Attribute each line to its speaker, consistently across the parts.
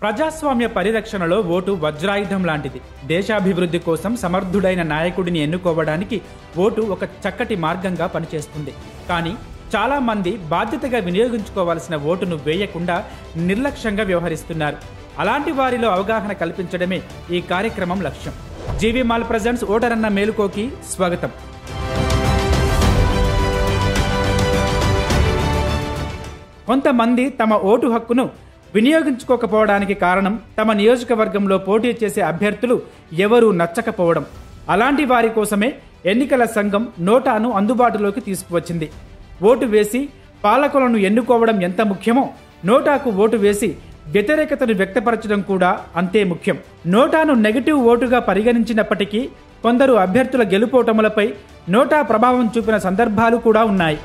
Speaker 1: ప్రజాస్వామ్య పరిరక్షణలో ఓటు వజ్రాయుధం లాంటిది. దేశాభివృద్ధి కోసం సమర్థుడైన నాయకుడిని ఎన్నుకోవడానికి ఓటు ఒక చక్కటి మార్గంగా పనిచేస్తుంది. కానీ చాలా మంది బాధ్యతగా వినియోగించుకోవాల్సిన ఓటును వేయకుండా నిర్లక్ష్యంగా వ్యవహరిస్తున్నారు. అలాంటి వారిలో అవగాహన కల్పించడమే ఈ కార్యక్రమం లక్ష్యం. జీవీ మాల్ ప్రెజెంట్స్ ఓటరన్న మేలుకోకి స్వాగతం. కొంతమంది తమ ఓటు హక్కును వినియోగించుకోకపోవడానికి కారణం తమ నియోజకవర్గంలో పోటీ చేసే అభ్యర్థులు ఎవరూ నచ్చకపోవడం. అలాంటి వారి కోసమే ఎన్నికల సంఘం నోటాను అందుబాటులోకి తీసుకువచ్చింది. ఓటు వేసి పాలకులను ఎన్నుకోవడం ఎంత ముఖ్యమో నోటాకు ఓటు వేసి వ్యతిరేకతను వ్యక్తపరచడం కూడా అంతే ముఖ్యం. నోటాను నెగటివ్ ఓటుగా పరిగణించినప్పటికీ కొందరు అభ్యర్థుల గెలుపోటములపై నోటా ప్రభావం చూపిన సందర్భాలు కూడా ఉన్నాయి.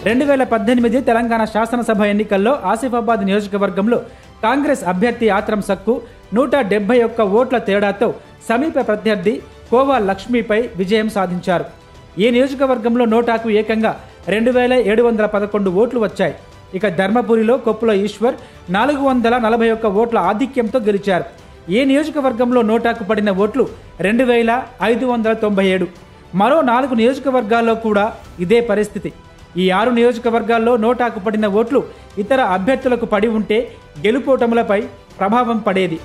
Speaker 1: రెండు 2018 తెలంగాణ శాసనసభ ఎన్నికల్లో ఆసిఫాబాద్ నియోజకవర్గంలో కాంగ్రెస్ అభ్యర్థి ఆత్రం సక్కు 171 ఓట్ల తేడాతో సమీప ప్రత్యర్థి కోవా లక్ష్మిపై విజయం సాధించారు. ఈ నియోజకవర్గంలో నోటాకు ఏకంగా 2711 ఓట్లు వచ్చాయి. ఇక ధర్మపురిలో కొప్పుల ఈశ్వర్ 441 ఓట్ల ఆధిక్యంతో గెలిచారు. ఈ నియోజకవర్గంలో నోటాకు పడిన ఓట్లు 2597. మరో 4 నియోజకవర్గాల్లో కూడా ఇదే పరిస్థితి. ఈ 6 నియోజకవర్గాల్లో నోటాకు పడిన ఓట్లు ఇతర అభ్యర్థులకు పడి ఉంటే గెలుపోటములపై ప్రభావం పడేది.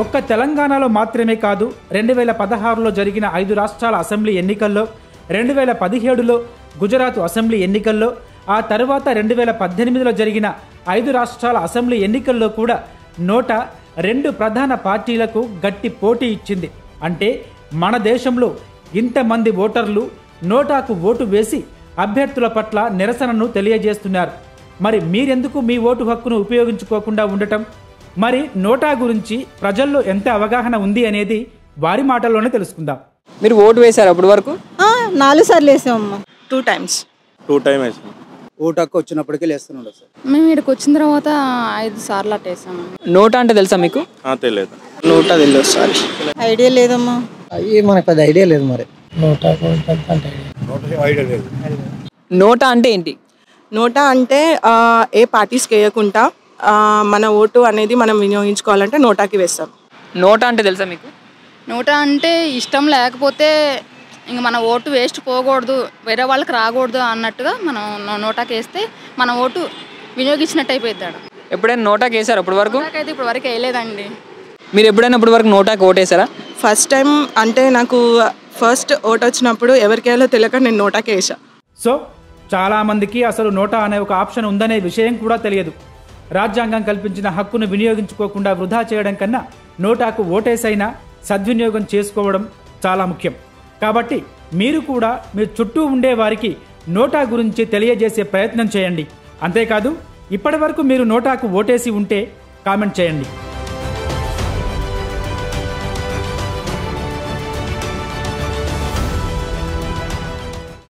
Speaker 1: ఒక్క తెలంగాణలో మాత్రమే కాదు, 2016లో జరిగిన 5 రాష్ట్రాల అసెంబ్లీ ఎన్నికల్లో, 2017లో గుజరాత్ అసెంబ్లీ ఎన్నికల్లో, ఆ తర్వాత 2018లో జరిగిన 5 రాష్ట్రాల అసెంబ్లీ ఎన్నికల్లో కూడా నోటా 2 ప్రధాన పార్టీలకు గట్టి పోటీ ఇచ్చింది. అంటే మన దేశంలో ఇంతమంది ఓటర్లు నోటాకు ఓటు వేసి అభ్యర్థుల పట్ల నిరసనను తెలియజేస్తున్నారు. మరి మీరెందుకు మీ ఓటు హక్కును ఉపయోగించుకోకుండా ఉండటం? మరి నోటా గురించి ప్రజల్లో ఎంత అవగాహన ఉంది అనేది వారి మాటల్లోనే తెలుసుకుందాం.
Speaker 2: మీరు ఓటు వేశారు అప్పటి వరకు?
Speaker 3: 4 సార్లు వేసామమ్మా.
Speaker 4: 2 times.
Speaker 5: 2 times వేసాం.
Speaker 6: ఓటు హక్కు వచ్చినప్పటికీ వేస్తున్నాడు సార్.
Speaker 4: మేము ఇక్కడికి వచ్చిన తర్వాత 5 సార్లు అట్టేసాము.
Speaker 2: నోటా అంటే తెలుసా మీకు?
Speaker 5: తెలియదు.
Speaker 6: నోటా తెలియదు సార్.
Speaker 3: ఐడియా లేదమ్మా.
Speaker 6: అయ్యి మనకు పెద్ద ఐడియా లేదు. మరి
Speaker 2: నోటా అంటే ఏంటి?
Speaker 7: నోటా అంటే ఏ పార్టీస్కి వేయకుండా మన ఓటు అనేది మనం వినియోగించుకోవాలంటే నోటాకి వేస్తాం.
Speaker 2: నోటా అంటే తెలుసా మీకు?
Speaker 4: నోటా అంటే ఇష్టం లేకపోతే ఇంక మన ఓటు వేస్ట్ పోకూడదు, వేరే వాళ్ళకి రాకూడదు అన్నట్టుగా మనం నోటాకి వేస్తే మన ఓటు వినియోగించినట్టు అయిపోయిద్దాడు.
Speaker 2: ఎప్పుడైనా నోటాకి వేసారు అప్పటి వరకు?
Speaker 4: అయితే ఇప్పుడు వరకు వేయలేదండి.
Speaker 2: మీరు ఎప్పుడైనా ఇప్పటి వరకు నోటాకి ఓటేసారా?
Speaker 7: ఫస్ట్ టైం అంటే నాకు ఫస్ట్ ఓటు వచ్చినప్పుడు ఎవరికి వేయాలో తెలియక నేను నోటాకి వేసా.
Speaker 1: సో చాలా మందికి అసలు నోటా అనే ఒక ఆప్షన్ ఉందనే విషయం కూడా తెలియదు. రాజ్యాంగం కల్పించిన హక్కును వినియోగించుకోకుండా వృధా చేయడం కన్నా నోటాకు ఓటేసైనా సద్వినియోగం చేసుకోవడం చాలా ముఖ్యం. కాబట్టి మీరు కూడా మీ చుట్టూ ఉండే వారికి నోటా గురించి తెలియజేసే ప్రయత్నం చేయండి. అంతేకాదు, ఇప్పటి వరకు మీరు నోటాకు ఓటేసి ఉంటే కామెంట్ చేయండి.